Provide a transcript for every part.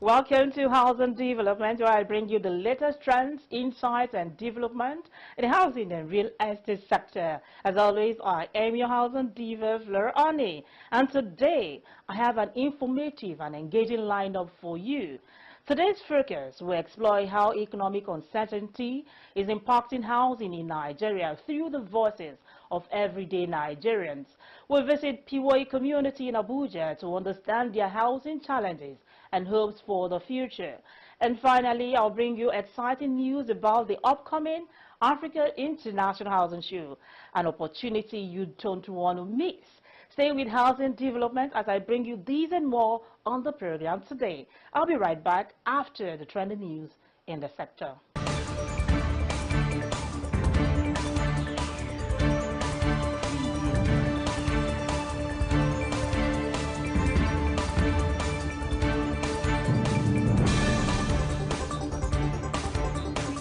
Welcome to Housing Development, where I bring you the latest trends, insights, and development in the housing and real estate sector. As always, I am your housing diva, Fleur Ani, and today I have an informative and engaging lineup for you. Today's focus will explore how economic uncertainty is impacting housing in Nigeria through the voices of everyday Nigerians. We'll visit PWA community in Abuja to understand their housing challenges and hopes for the future. And finally, I'll bring you exciting news about the upcoming Africa International Housing Show, an opportunity you don't want to miss. Stay with Housing Development as I bring you these and more on the program today. I'll be right back after the trending news in the sector.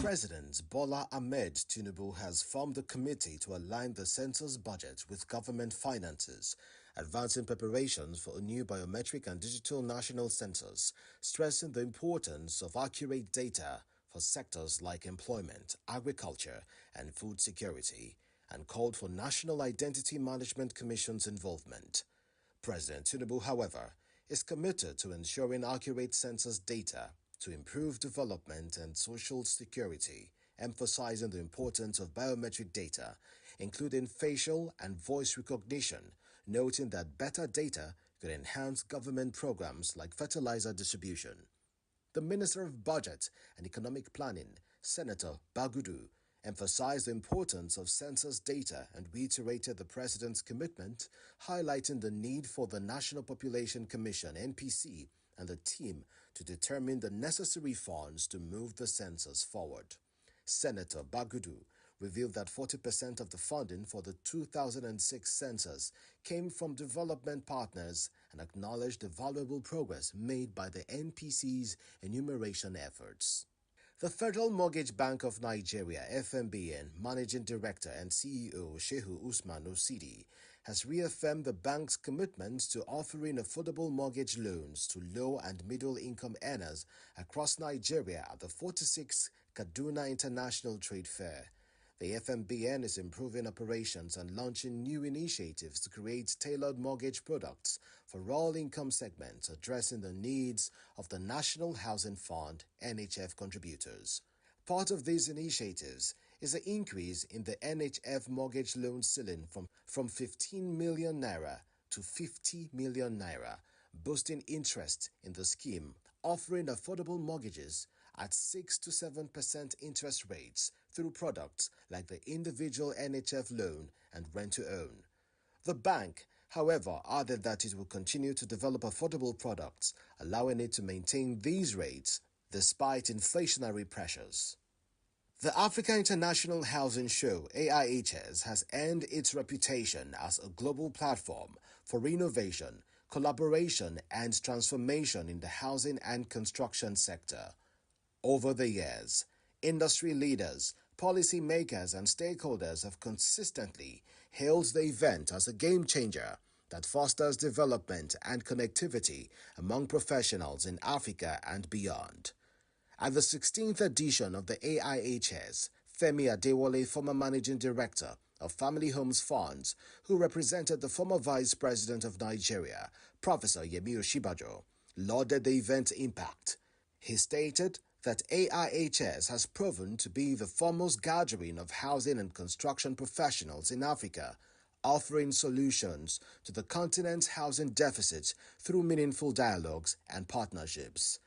President Bola Ahmed Tinubu has formed a committee to align the census budget with government finances, advancing preparations for a new biometric and digital national census, stressing the importance of accurate data for sectors like employment, agriculture, and food security, and called for National Identity Management Commission's involvement. President Tinubu, however, is committed to ensuring accurate census data to improve development and social security, emphasizing the importance of biometric data, including facial and voice recognition, noting that better data could enhance government programs like fertilizer distribution. The Minister of Budget and Economic Planning, Senator Bagudu, emphasized the importance of census data and reiterated the President's commitment, highlighting the need for the National Population Commission, NPC, and the team to determine the necessary funds to move the census forward. Senator Bagudu revealed that 40% of the funding for the 2006 census came from development partners and acknowledged the valuable progress made by the NPC's enumeration efforts. The Federal Mortgage Bank of Nigeria, FMBN, Managing Director and CEO Shehu Usman Osidi, has reaffirmed the bank's commitment to offering affordable mortgage loans to low and middle-income earners across Nigeria at the 46th Kaduna International Trade Fair. The FMBN is improving operations and launching new initiatives to create tailored mortgage products for all income segments, addressing the needs of the National Housing Fund (NHF) contributors. Part of these initiatives is an increase in the NHF mortgage loan ceiling from 15 million naira to 50 million naira, boosting interest in the scheme, offering affordable mortgages at 6 to 7% interest rates through products like the individual NHF loan and rent-to-own. The bank, however, added that it will continue to develop affordable products, allowing it to maintain these rates despite inflationary pressures. The Africa International Housing Show, AIHS, has earned its reputation as a global platform for innovation, collaboration, and transformation in the housing and construction sector. Over the years, industry leaders, policymakers, and stakeholders have consistently hailed the event as a game-changer that fosters development and connectivity among professionals in Africa and beyond. At the 16th edition of the AIHS, Femi Adewale, former Managing Director of Family Homes Funds, who represented the former Vice President of Nigeria, Professor Yemi Oshibajo, lauded the event's impact. He stated that AIHS has proven to be the foremost gathering of housing and construction professionals in Africa, offering solutions to the continent's housing deficit through meaningful dialogues and partnerships.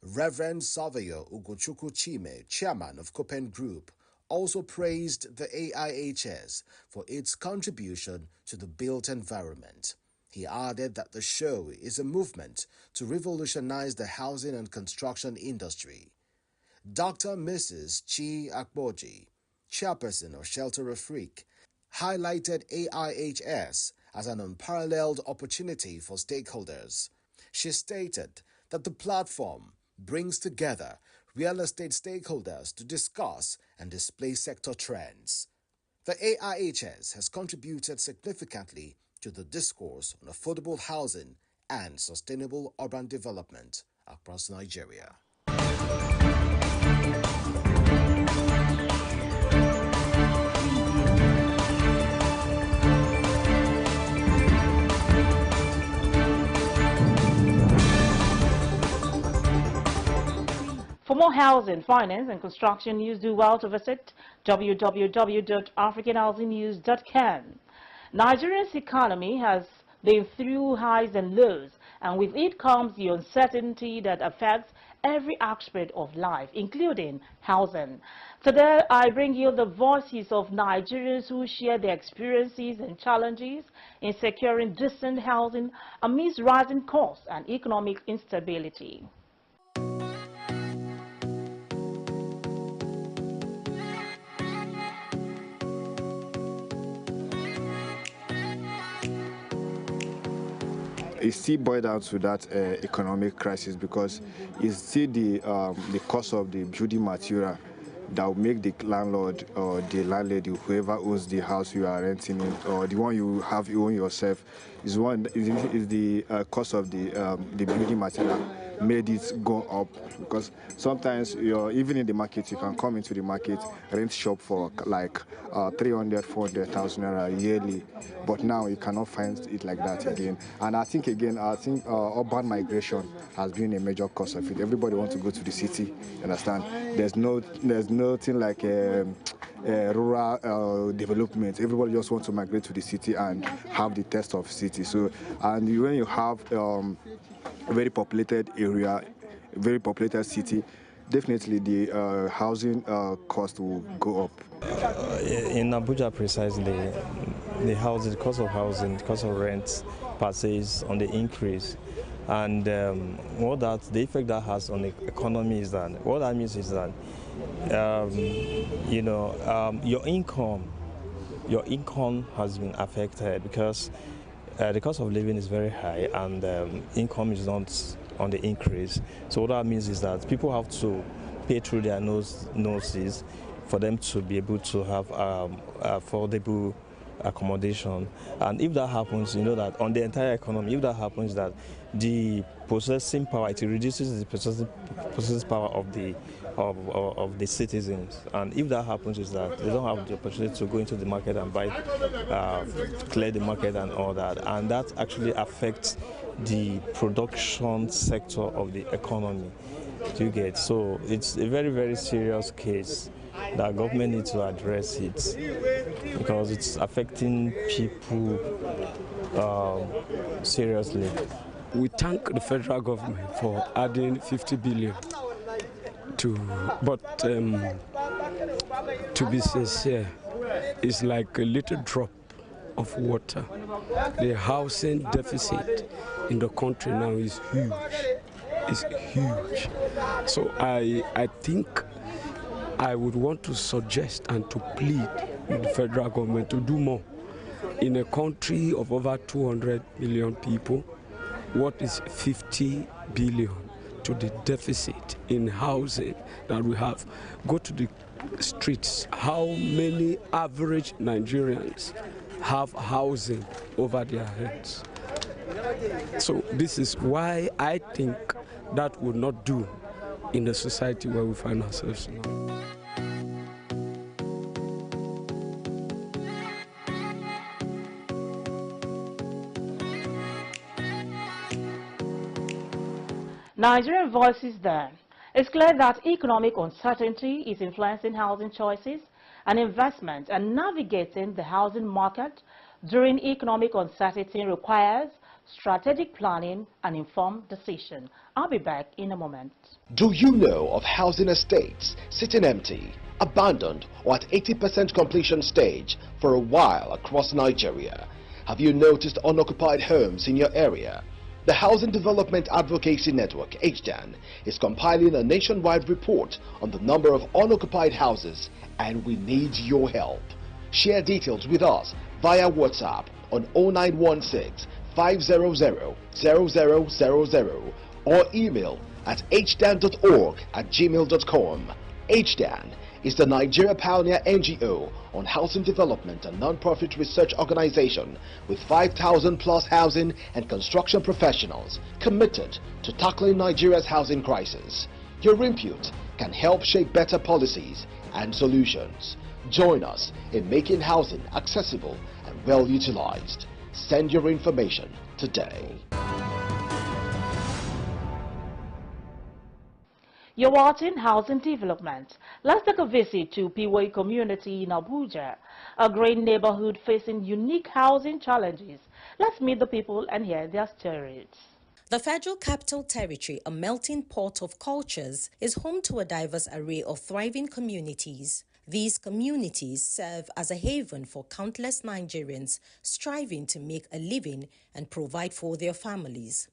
Reverend Savio Ugochukwu Chime, chairman of Copen Group, also praised the AIHS for its contribution to the built environment. He added that the show is a movement to revolutionize the housing and construction industry. Dr. Mrs. Chi Akboji, chairperson of Shelter Afrique, highlighted AIHS as an unparalleled opportunity for stakeholders. She stated that the platform brings together real estate stakeholders to discuss and display sector trends. The AIHS has contributed significantly to the discourse on affordable housing and sustainable urban development across Nigeria. For more housing, finance, and construction news, do well to visit www.africanhousingnews.com. Nigeria's economy has been through highs and lows, and with it comes the uncertainty that affects every aspect of life, including housing. Today, I bring you the voices of Nigerians who share their experiences and challenges in securing decent housing amidst rising costs and economic instability. It still boils down to that economic crisis, because it's still the cost of the building material that will make the landlord or the landlady, whoever owns the house you are renting in, or the one you have you own yourself, is the cost of the building material made it go up. Because sometimes even in the market, you can come into the market, rent shop for like 300,000-400,000 naira yearly, but now you cannot find it like that again. And I think urban migration has been a major cause of it. Everybody wants to go to the city, you understand? There's nothing like rural development. Everybody just wants to migrate to the city and have the taste of city. So, and when you have a very populated area, a very populated city, definitely the housing cost will go up. In Abuja precisely, the cost of housing, the cost of rent per se is on the increase. And the effect that has on the economy is that, what that means is that, your income has been affected, because the cost of living is very high and income is not on the increase. So what that means is that people have to pay through their noses for them to be able to have affordable accommodation. And if that happens, you know that on the entire economy, if that happens, that the processing power, it reduces the processing power of the citizens. And if that happens, is that they don't have the opportunity to go into the market and buy, clear the market and all that. And that actually affects the production sector of the economy. Do you get? So it's a very, very serious case that government needs to address it, because it's affecting people seriously. We thank the federal government for adding 50 billion but to be sincere, it's like a little drop of water. The housing deficit in the country now is huge. It's huge. So I think I would want to suggest and to plead with the federal government to do more. In a country of over 200 million people, what is 50 billion to the deficit in housing that we have? Go to the streets. How many average Nigerians have housing over their heads? So this is why I think that would not do in the society where we find ourselves now. Nigerian Voices there. It's clear that economic uncertainty is influencing housing choices and investment, and navigating the housing market during economic uncertainty requires strategic planning and informed decision. I'll be back in a moment. Do you know of housing estates sitting empty, abandoned, or at 80% completion stage for a while across Nigeria? Have you noticed unoccupied homes in your area? The Housing Development Advocacy Network, HDAN, is compiling a nationwide report on the number of unoccupied houses, and we need your help. Share details with us via WhatsApp on 0916 500 0000 or email at hdan.org@gmail.com. HDAN, is the Nigeria Pioneer NGO on housing development and non-profit research organization with 5,000 plus housing and construction professionals committed to tackling Nigeria's housing crisis. Your input can help shape better policies and solutions. Join us in making housing accessible and well utilized. Send your information today. You're watching Housing Development. Let's take a visit to Piwai community in Abuja, a great neighborhood facing unique housing challenges. Let's meet the people and hear their stories. The Federal Capital Territory, a melting pot of cultures, is home to a diverse array of thriving communities. These communities serve as a haven for countless Nigerians striving to make a living and provide for their families.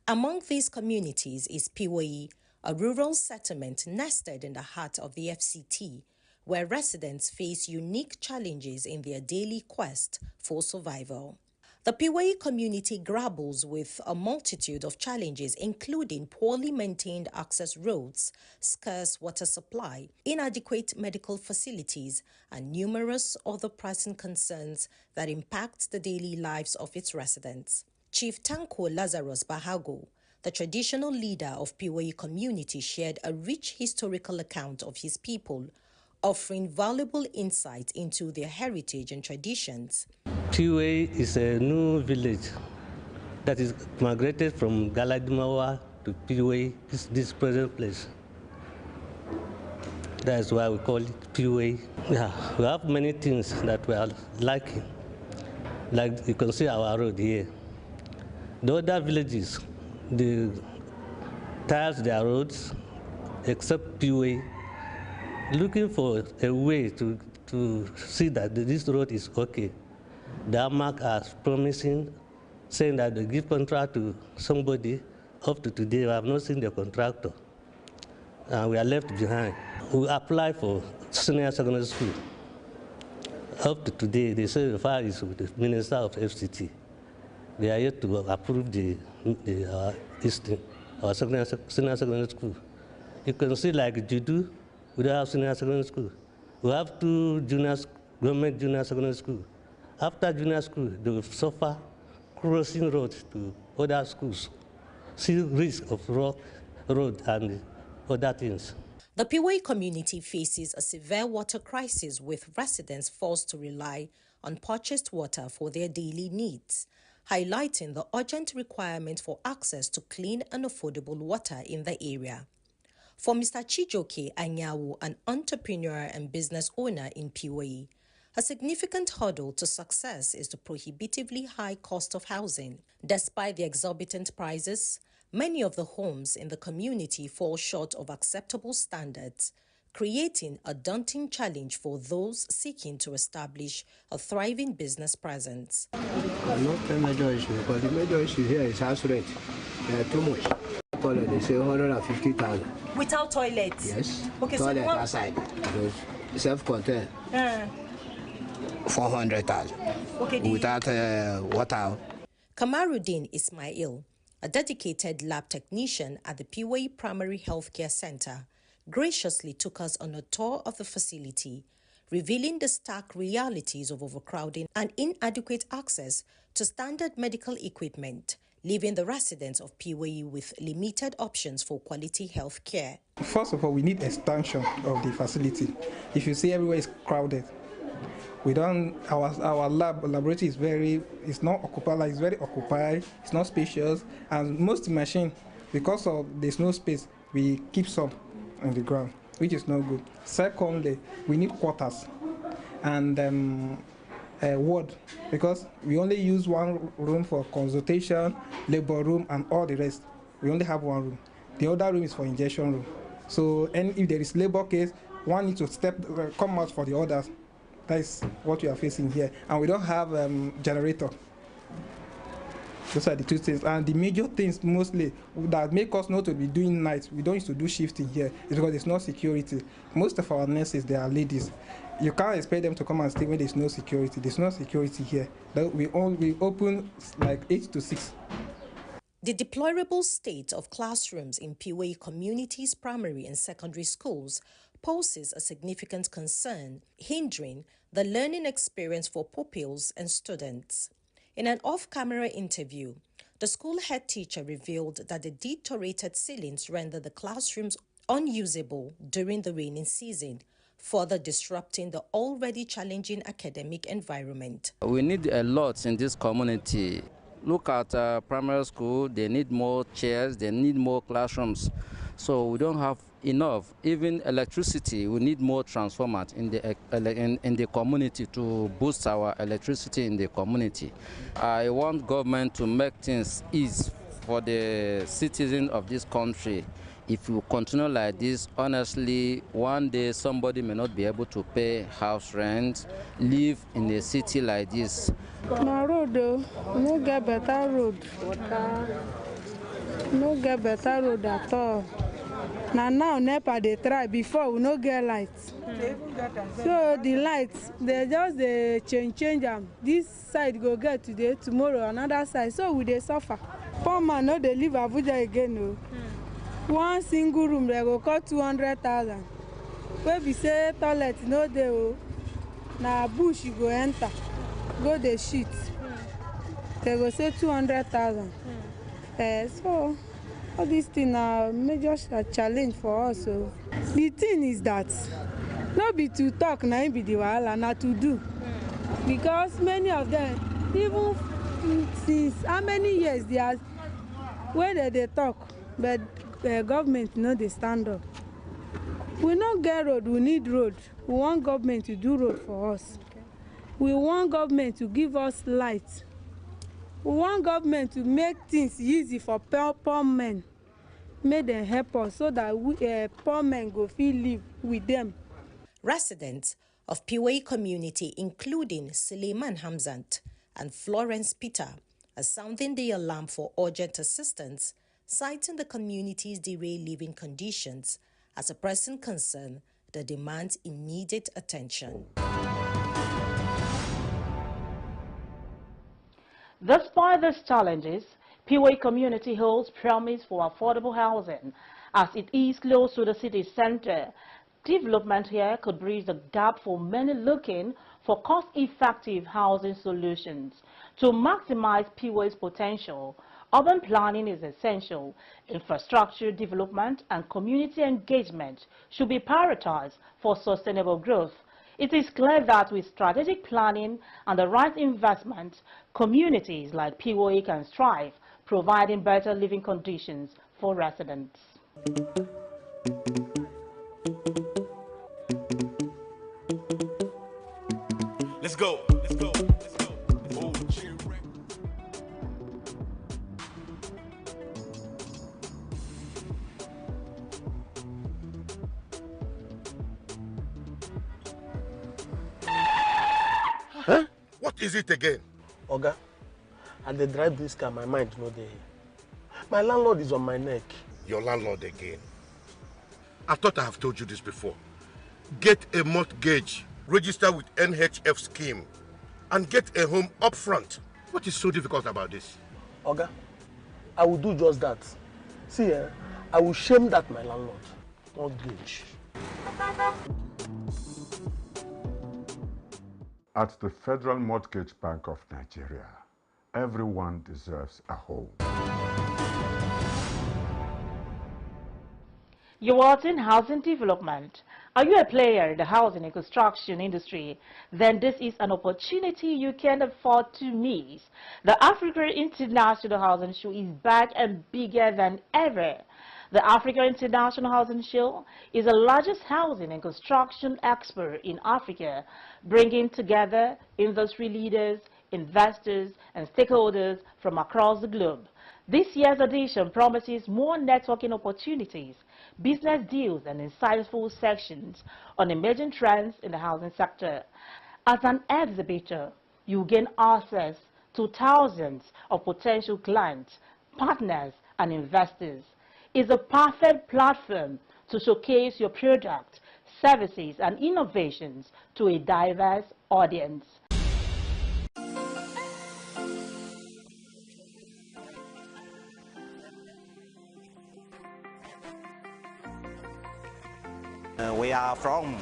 Among these communities is Piwai, a rural settlement nested in the heart of the FCT, where residents face unique challenges in their daily quest for survival. The Piwai community grapples with a multitude of challenges, including poorly maintained access roads, scarce water supply, inadequate medical facilities, and numerous other pressing concerns that impact the daily lives of its residents. Chief Tanko Lazarus Bahago, the traditional leader of Piwai community, shared a rich historical account of his people, offering valuable insight into their heritage and traditions. Piwai is a new village that is migrated from Galadimawa to Piwai, this present place. That's why we call it Piwai. Yeah, we have many things that we are liking. Like you can see our road here. The other villages, they tiles their roads, except Piwai, looking for a way to see that this road is okay. The AMAC are promising, saying that they give contract to somebody. Up to today, we have not seen the contractor. And we are left behind. We apply for senior secondary school. Up to today, they say the file is with the Minister of FCT. They are yet to approve our senior secondary school. You can see like Judu, we don't have senior secondary school. We have two government junior secondary school. After junior school, they will suffer crossing roads to other schools, see risk of rock road and other things. The Piwai community faces a severe water crisis, with residents forced to rely on purchased water for their daily needs, highlighting the urgent requirement for access to clean and affordable water in the area. For Mr. Chijoke Anyawu, an entrepreneur and business owner in Piwai, a significant hurdle to success is the prohibitively high cost of housing. Despite the exorbitant prices, many of the homes in the community fall short of acceptable standards, creating a daunting challenge for those seeking to establish a thriving business presence. Not the major issue, because the major issue here is house rent. Too much. They say 150,000. Without toilets? Yes. Okay, toilet so outside. Self-contained. 400,000. Okay. Without water. Kamaruddin Ismail, a dedicated lab technician at the Piwai Primary Healthcare Center, graciously took us on a tour of the facility, revealing the stark realities of overcrowding and inadequate access to standard medical equipment, leaving the residents of Piwai with limited options for quality health care. First of all, we need expansion of the facility. If you see everywhere is crowded, we don't. Our laboratory is not occupied. Like it's very occupied. It's not spacious, and most machine, because of there's no space, we keep some on the ground, which is not good. Secondly, we need quarters and a ward, because we only use one room for consultation, labor room, and all the rest. We only have one room. The other room is for injection room. So, and if there is labor case, one needs to come out for the others. That is what we are facing here. And we don't have generator. Those are the two things. And the major things mostly that make us not to be doing nights, we don't used to do shifting here, is because there's no security. Most of our nurses, they are ladies. You can't expect them to come and stay when there's no security. There's no security here. We open like 8 to 6. The deplorable state of classrooms in PUA communities' primary and secondary schools poses a significant concern, hindering the learning experience for pupils and students. In an off-camera interview, the school head teacher revealed that the deteriorated ceilings render the classrooms unusable during the rainy season, further disrupting the already challenging academic environment. We need a lot in this community. Look at primary school, they need more chairs, they need more classrooms. So we don't have enough. Even electricity, we need more transformers in the community to boost our electricity in the community. I want government to make things easy for the citizens of this country. If you continue like this, honestly, one day somebody may not be able to pay house rent, live in a city like this. No road, no get better road. No get better road at all. Now NEPA they try before we no get lights. So the lights they just change them. This side go get today, tomorrow another side. So we they suffer. Poor man no they leave Abuja again no. One single room they go cost 200,000. Where we say toilet no dey o. Na bush you go enter, go the shit. They go say 200,000. So all these things are major challenge for us. So the thing is that not be to talk, na be the wahala, not to do. Because many of them, even since how many years they are where they talk, but government no they stand up. We not get road, we need road. We want government to do road for us. We want government to give us light. We want government to make things easy for poor men. Make them help us so that we, poor men go feel live with them. Residents of PUA community, including Suleiman Hamzat and Florence Peter, are sounding the alarm for urgent assistance, citing the community's derailed living conditions as a pressing concern that demands immediate attention. Despite these challenges, PUA community holds promise for affordable housing. As it is close to the city center, development here could bridge the gap for many looking for cost-effective housing solutions. To maximize PUA's potential, urban planning is essential. Infrastructure development and community engagement should be prioritized for sustainable growth. It is clear that with strategic planning and the right investment, communities like PUA can strive, providing better living conditions for residents. Let's go. Let's go. Let's go. Oh, huh? What is it again? Oga, and they drive this car, my mind no dey. My landlord is on my neck. Your landlord again? I thought I have told you this before. Get a mortgage, register with NHF scheme, and get a home up front. What is so difficult about this? Oga, I will do just that. See, I will shame that my landlord. Mortgage. At the Federal Mortgage Bank of Nigeria, everyone deserves a home. You are in housing development. Are you a player in the housing and construction industry? Then this is an opportunity you can't afford to miss. The Africa International Housing Show is back and bigger than ever. The Africa International Housing Show is the largest housing and construction expo in Africa, bringing together industry leaders, investors, and stakeholders from across the globe. This year's edition promises more networking opportunities, business deals, and insightful sections on emerging trends in the housing sector. As an exhibitor, you gain access to thousands of potential clients, partners, and investors. It's a perfect platform to showcase your product, services, and innovations to a diverse audience. We are from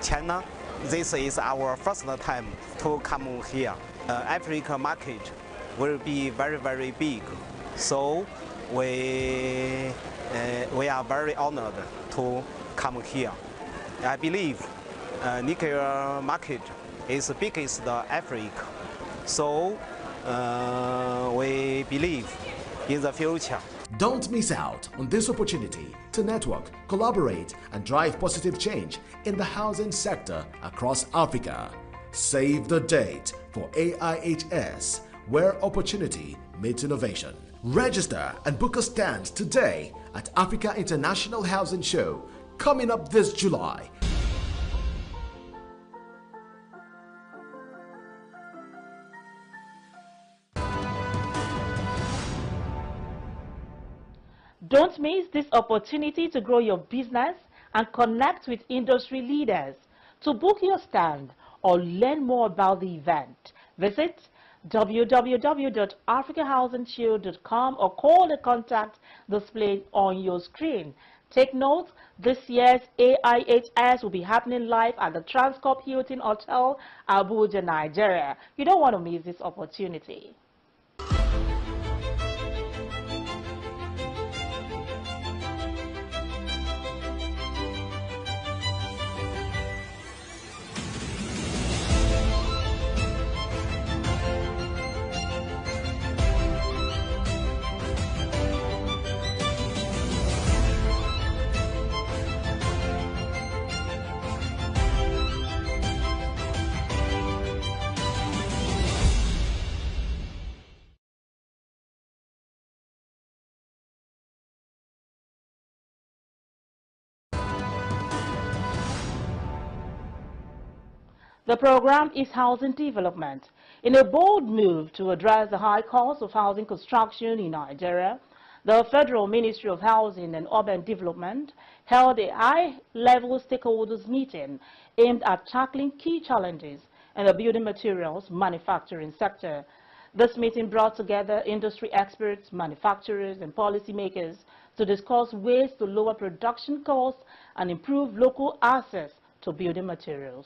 China. This is our first time to come here. Africa market will be very, very big. So we are very honored to come here. I believe nickel market is the biggest in Africa. So we believe in the future. Don't miss out on this opportunity to network, collaborate, and drive positive change in the housing sector across Africa. Save the date for AIHS, where opportunity meets innovation. Register and book a stand today at Africa International Housing Show, coming up this July. Don't miss this opportunity to grow your business and connect with industry leaders. To book your stand or learn more about the event, visit www.africahousingshow.com or call the contact displayed on your screen. Take note, this year's AIHS will be happening live at the Transcorp Hilton Hotel, Abuja, Nigeria. You don't want to miss this opportunity. The program is housing development. In a bold move to address the high cost of housing construction in Nigeria, the Federal Ministry of Housing and Urban Development held a high-level stakeholders meeting aimed at tackling key challenges in the building materials manufacturing sector. This meeting brought together industry experts, manufacturers, and policymakers to discuss ways to lower production costs and improve local access to building materials.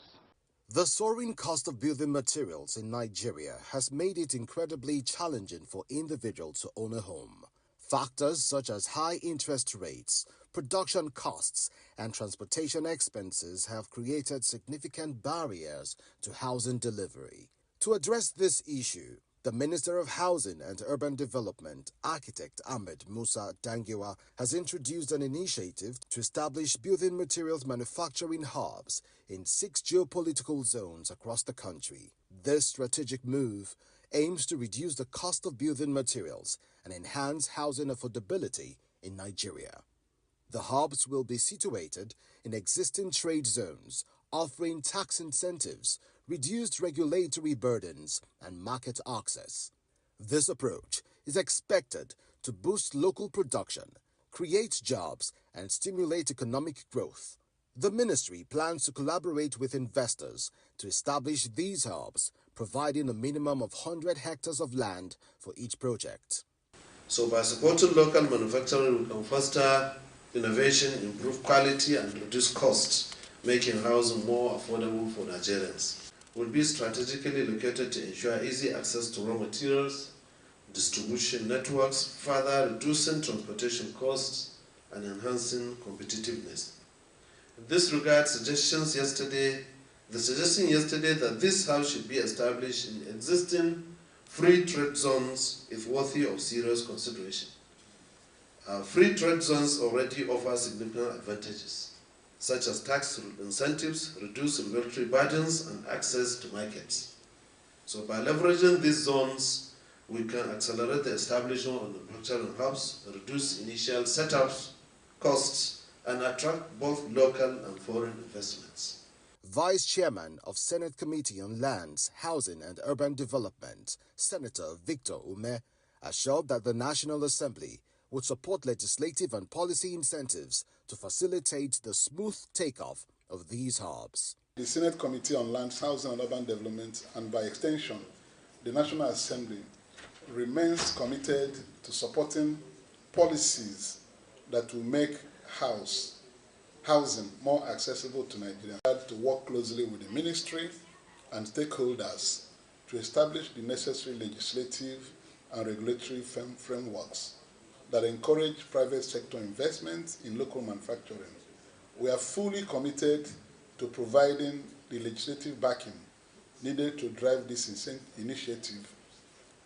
The soaring cost of building materials in Nigeria has made it incredibly challenging for individuals to own a home. Factors such as high interest rates, production costs, and transportation expenses have created significant barriers to housing delivery. To address this issue, the Minister of Housing and Urban Development, Architect Ahmed Musa Dangiwa, has introduced an initiative to establish building materials manufacturing hubs in 6 geopolitical zones across the country. This strategic move aims to reduce the cost of building materials and enhance housing affordability in Nigeria. The hubs will be situated in existing trade zones, offering tax incentives, reduced regulatory burdens, and market access. This approach is expected to boost local production, create jobs, and stimulate economic growth. The ministry plans to collaborate with investors to establish these hubs, providing a minimum of 100 hectares of land for each project. So by supporting local manufacturing, we can foster innovation, improve quality, and reduce costs, making housing more affordable for Nigerians. Will be strategically located to ensure easy access to raw materials, distribution networks, further reducing transportation costs and enhancing competitiveness. In this regard, the suggestion yesterday that this house should be established in existing free trade zones is worthy of serious consideration. Free trade zones already offer significant advantages, such as tax incentives, reduced regulatory burdens, and access to markets. So by leveraging these zones, we can accelerate the establishment of manufacturing hubs, reduce initial setups costs, and attract both local and foreign investments. Vice Chairman of Senate Committee on Lands, Housing and Urban Development, Senator Victor Ume, assured that the National Assembly would support legislative and policy incentives to facilitate the smooth takeoff of these hubs. The Senate Committee on Lands, Housing and Urban Development, and by extension, the National Assembly, remains committed to supporting policies that will make house housing more accessible to Nigerians. We had to work closely with the ministry and stakeholders to establish the necessary legislative and regulatory frameworks that encourage private sector investment in local manufacturing. We are fully committed to providing the legislative backing needed to drive this initiative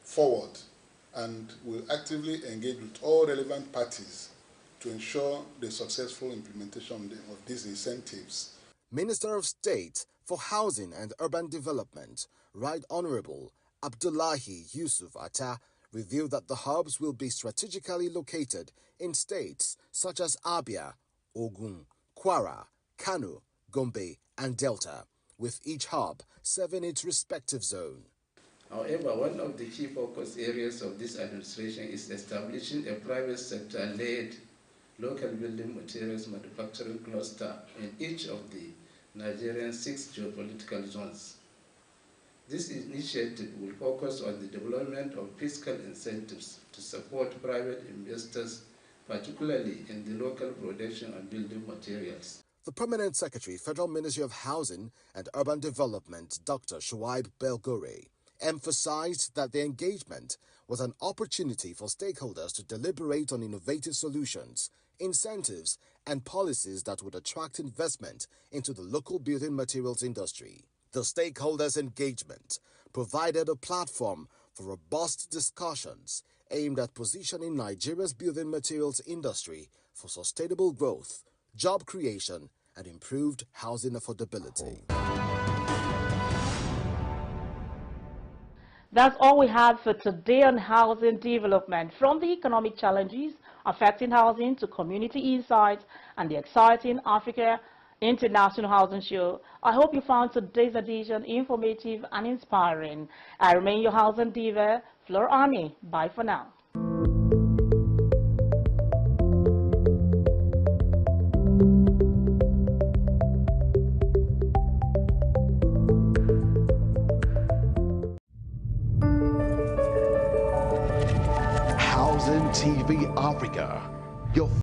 forward, and will actively engage with all relevant parties to ensure the successful implementation of these incentives. Minister of State for Housing and Urban Development, Right Honorable Abdullahi Yusuf Atta, revealed that the hubs will be strategically located in states such as Abia, Ogun, Kwara, Kano, Gombe, and Delta, with each hub serving its respective zone. However, one of the key focus areas of this administration is establishing a private sector-led local building materials manufacturing cluster in each of the Nigerian 6 geopolitical zones. This initiative will focus on the development of fiscal incentives to support private investors, particularly in the local production of building materials. The Permanent Secretary, Federal Ministry of Housing and Urban Development, Dr. Shuaib Belgore, emphasized that the engagement was an opportunity for stakeholders to deliberate on innovative solutions, incentives, and policies that would attract investment into the local building materials industry. The stakeholders' engagement provided a platform for robust discussions aimed at positioning Nigeria's building materials industry for sustainable growth, job creation, and improved housing affordability. That's all we have for today on housing development, from the economic challenges affecting housing to community insights and the exciting Africa International Housing Show. I hope you found today's edition informative and inspiring. I remain your housing diva, Flor Army. Bye for now.